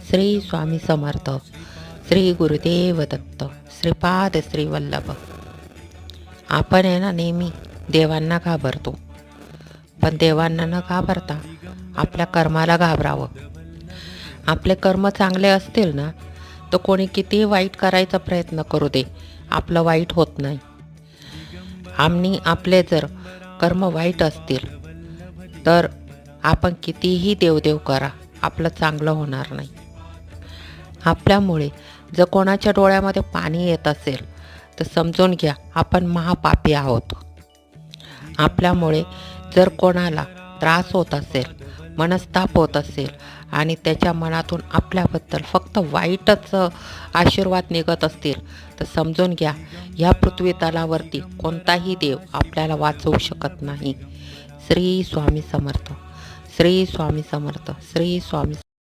श्री स्वामी समर्थ. श्री गुरुदेव दत्त. श्रीपाद श्री वल्लभ. आपण आहे ना नेहमी देवांना घाबरतो, पण देवांना न घाबरता आपल्या कर्माला घाबरावं. आपले कर्म चांगले असतील ना, तर कोणी कितीही वाईट करायचा प्रयत्न करू दे, आपलं वाईट होत नाही. आणि आपले जर कर्म वाईट असतील तर आपण कितीही देवदेव करा, आपलं चांगलं होणार नाही. आपल्यामुळे जर कोणाच्या डोळ्यामध्ये पाणी येत असेल तर समजून घ्या आपण महापापी आहोत. आपल्यामुळे जर कोणाला त्रास होत असेल, मनस्ताप होत असेल आणि त्याच्या मनातून आपल्याबद्दल फक्त वाईटच आशीर्वाद निघत असतील, तर समजून घ्या ह्या पृथ्वी तलावरती कोणताही देव आपल्याला वाचवू शकत नाही. श्री स्वामी समर्थ. श्री स्वामी समर्थ. श्री स्वामी